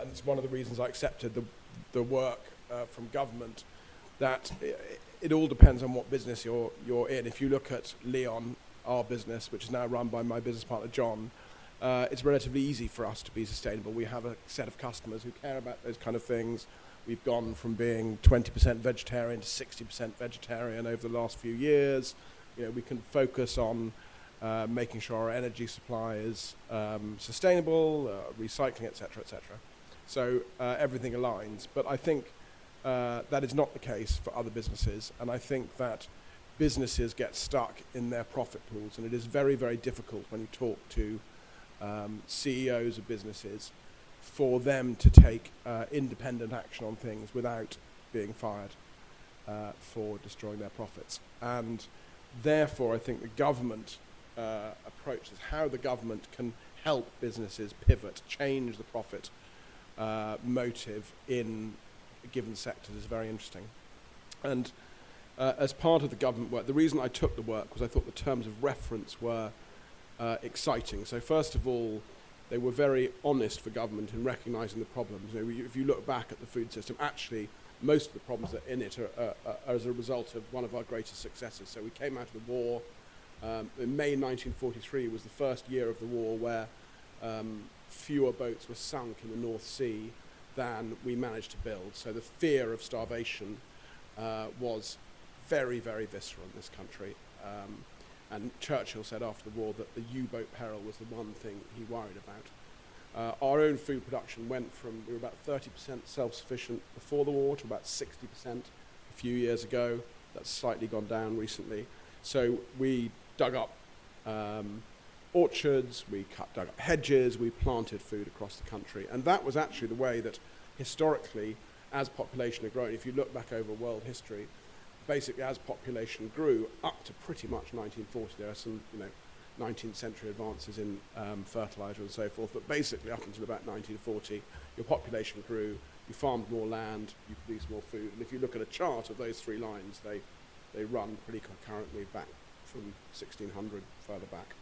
and it's one of the reasons I accepted the work from government, that it all depends on what business you're in. If you look at Leon, our business, which is now run by my business partner John, it's relatively easy for us to be sustainable. We have a set of customers who care about those kind of things. We've gone from being 20% vegetarian to 60% vegetarian over the last few years. We can focus on making sure our energy supply is sustainable, recycling, etc., etc. So everything aligns. But I think that is not the case for other businesses, and I think that businesses get stuck in their profit pools, and it is very, very difficult when you talk to CEOs of businesses for them to take independent action on things without being fired for destroying their profits. And therefore, I think the government approach is how the government can help businesses pivot, change the profit motive in given sectors is very interesting. And as part of the government work, the reason I took the work was I thought the terms of reference were exciting. So first of all, they were very honest for government in recognising the problems. If you look back at the food system, actually most of the problems that are in it are as a result of one of our greatest successes. So we came out of the war. In May 1943 was the first year of the war where fewer boats were sunk in the North Sea than we managed to build. So the fear of starvation was very, very visceral in this country. And Churchill said after the war that the U-boat peril was the one thing he worried about. Our own food production went from, we were about 30% self-sufficient before the war to about 60% a few years ago. That's slightly gone down recently. So we dug up orchards, we dug up hedges, we planted food across the country. And that was actually the way that historically, as population had grown, if you look back over world history, basically as population grew up to pretty much 1940, there are some 19th century advances in fertilizer and so forth, but basically up until about 1940, your population grew, you farmed more land, you produced more food. And if you look at a chart of those three lines, they run pretty concurrently back from 1600 further back.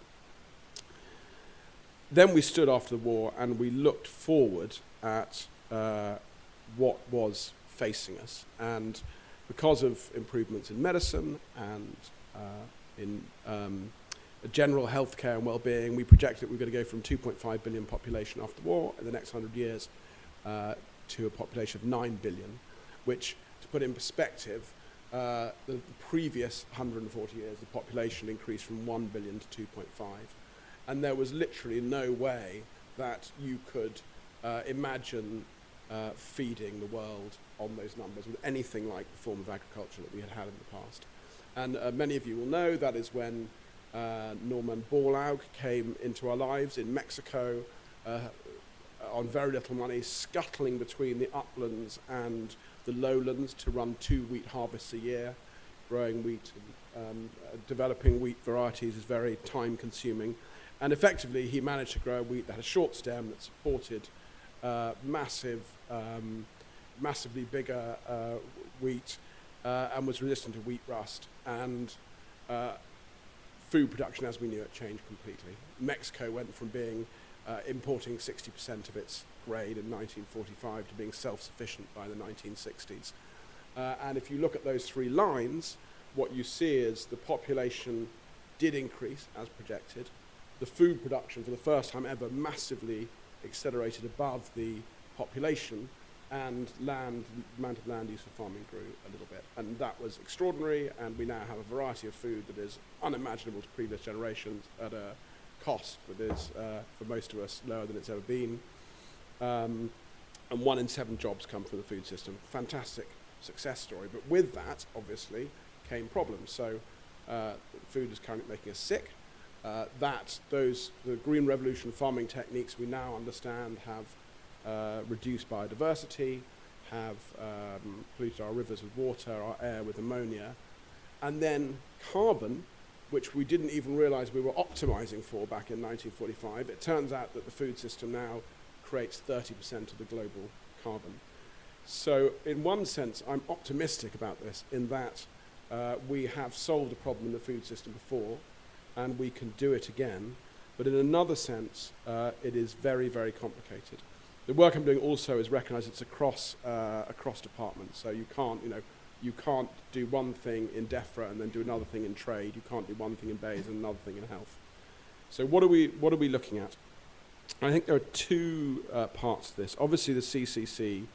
Then we stood after the war and we looked forward at what was facing us. And because of improvements in medicine and in general healthcare and well-being, we projected that we were going to go from 2.5 billion population after the war in the next 100 years to a population of 9 billion, which, to put in perspective, the previous 140 years, the population increased from 1 billion to 2.5. And there was literally no way that you could imagine feeding the world on those numbers with anything like the form of agriculture that we had had in the past. And many of you will know that is when Norman Borlaug came into our lives in Mexico on very little money, scuttling between the uplands and the lowlands to run 2 wheat harvests a year. Growing wheat and developing wheat varieties is very time consuming. And effectively he managed to grow a wheat that had a short stem that supported massively bigger wheat and was resistant to wheat rust. And food production as we knew it changed completely. Mexico went from being importing 60% of its grain in 1945 to being self-sufficient by the 1960s. And if you look at those three lines, what you see is the population did increase as projected. The food production for the first time ever massively accelerated above the population, and the amount of land used for farming grew a little bit. And that was extraordinary, and we now have a variety of food that is unimaginable to previous generations at a cost that is, for most of us, lower than it's ever been. And 1 in 7 jobs come from the food system. Fantastic success story. But with that, obviously, came problems. So food is currently making us sick. The Green Revolution farming techniques we now understand have reduced biodiversity, have polluted our rivers with water, our air with ammonia, and then carbon, which we didn't even realize we were optimizing for back in 1945. It turns out that the food system now creates 30% of the global carbon. So in one sense, I'm optimistic about this in that we have solved a problem in the food system before, and we can do it again. But in another sense, it is very, very complicated. The work I'm doing also is recognise it's across departments. So you can't do one thing in DEFRA and then do another thing in trade. You can't do one thing in BEIS and another thing in health. So what are we looking at? I think there are two parts to this. Obviously, the CCC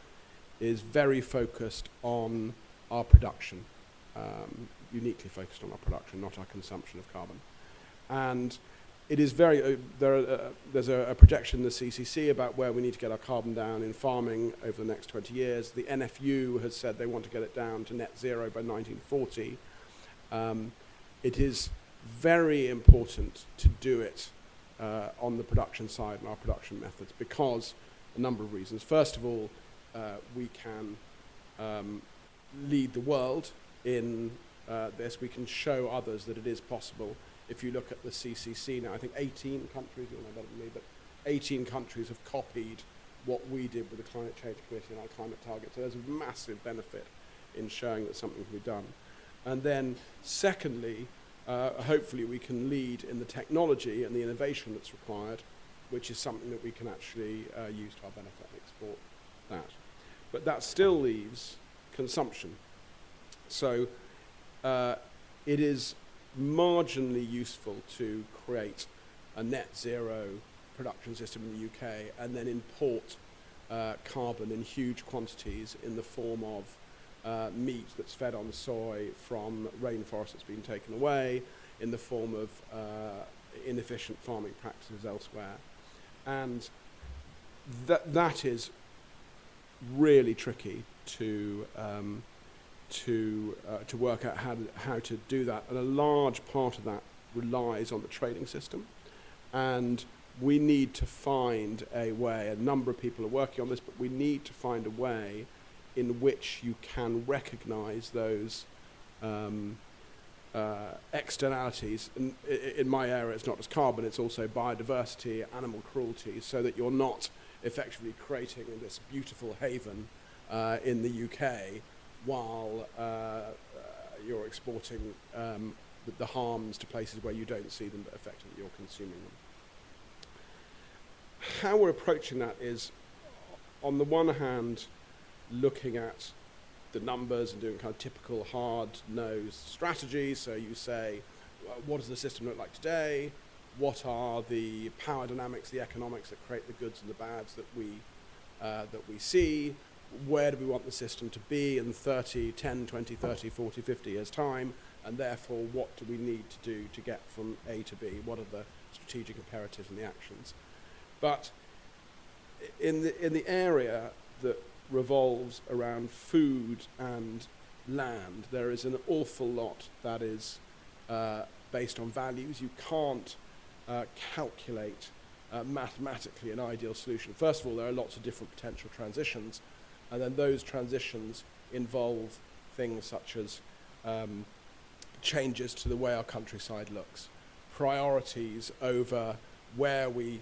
is very focused on our production, uniquely focused on our production, not our consumption of carbon. And it is very, there's a projection in the CCC about where we need to get our carbon down in farming over the next 20 years. The NFU has said they want to get it down to net zero by 1940. It is very important to do it on the production side and our production methods because a number of reasons. First of all, we can lead the world in this. We can show others that it is possible. If you look at the CCC now, I think 18 countries, you'll know better than me, but 18 countries have copied what we did with the Climate Change Committee and our climate target. So there's a massive benefit in showing that something can be done. And then secondly, hopefully we can lead in the technology and the innovation that's required, which is something that we can actually use to our benefit and export that. But that still leaves consumption. So it is marginally useful to create a net zero production system in the UK and then import carbon in huge quantities in the form of meat that's fed on soy from rainforest that's been taken away, in the form of inefficient farming practices elsewhere. And that is really tricky to work out how to do that. And a large part of that relies on the trading system. And we need to find a way, a number of people are working on this, but we need to find a way in which you can recognize those externalities. And in my area, it's not just carbon, it's also biodiversity, animal cruelty, so that you're not effectively creating this beautiful haven in the UK while you're exporting the harms to places where you don't see them, but effectively you're consuming them. How we're approaching that is, on the one hand, looking at the numbers and doing kind of typical hard-nosed strategies. So you say, well, what does the system look like today? What are the power dynamics, the economics that create the goods and the bads that we see? Where do we want the system to be in 10, 20, 30, 40, 50 years' time? And therefore, what do we need to do to get from A to B? What are the strategic imperatives and the actions? But in the area that revolves around food and land, there is an awful lot that is based on values. You can't calculate mathematically an ideal solution. First of all, there are lots of different potential transitions, and then those transitions involve things such as changes to the way our countryside looks, priorities over where we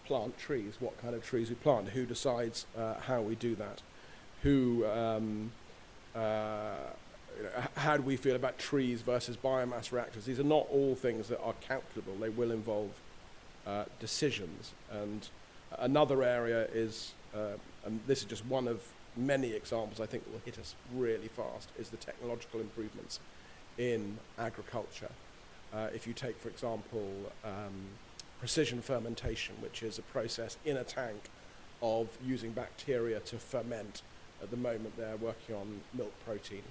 plant trees, what kind of trees we plant, who decides how we do that, how do we feel about trees versus biomass reactors. These are not all things that are calculable. They will involve decisions. And another area is, and this is just one of many examples I think that will hit us really fast, is the technological improvements in agriculture. If you take, for example, precision fermentation, which is a process in a tank of using bacteria to ferment. At the moment they're working on milk protein,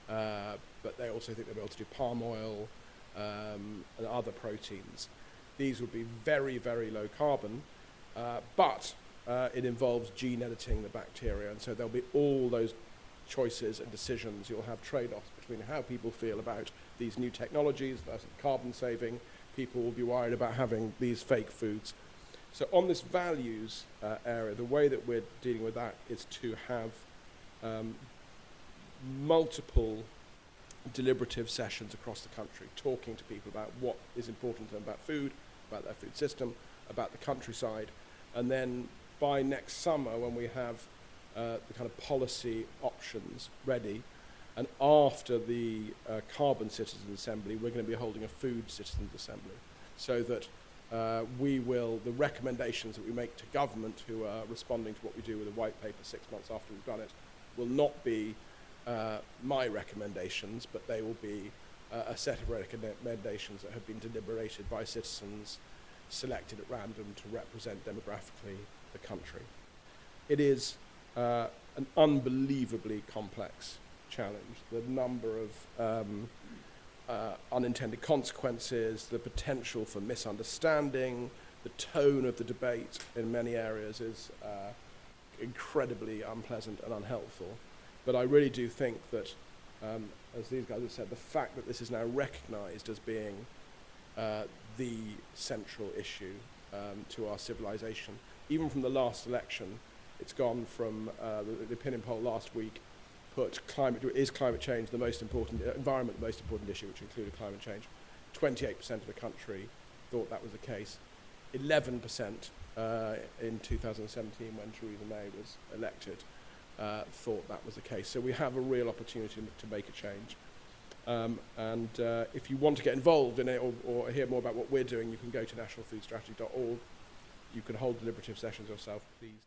but they also think they'll be able to do palm oil and other proteins. These would be very, very low carbon, but it involves gene editing the bacteria, and so there'll be all those choices and decisions. You'll have trade-offs between how people feel about these new technologies versus carbon saving. People will be worried about having these fake foods. So on this values area, the way that we're dealing with that is to have multiple deliberative sessions across the country, talking to people about what is important to them about food, about their food system, about the countryside. And then by next summer, when we have the kind of policy options ready, and after the Carbon Citizens Assembly, we're going to be holding a Food Citizens Assembly, so that the recommendations that we make to government who are responding to what we do with a white paper 6 months after we've done it will not be my recommendations, but they will be a set of recommendations that have been deliberated by citizens selected at random to represent demographically the country. It is an unbelievably complex challenge. The number of unintended consequences, the potential for misunderstanding, the tone of the debate in many areas is incredibly unpleasant and unhelpful. But I really do think that, as these guys have said, the fact that this is now recognised as being the central issue to our civilization, even from the last election, it's gone from the opinion poll last week put climate change the most important, environment the most important issue, which included climate change. 28% of the country thought that was the case. 11% in 2017, when Theresa May was elected, thought that was the case. So we have a real opportunity to make a change. And if you want to get involved in it or hear more about what we're doing, you can go to nationalfoodstrategy.org. You can hold deliberative sessions yourself, please.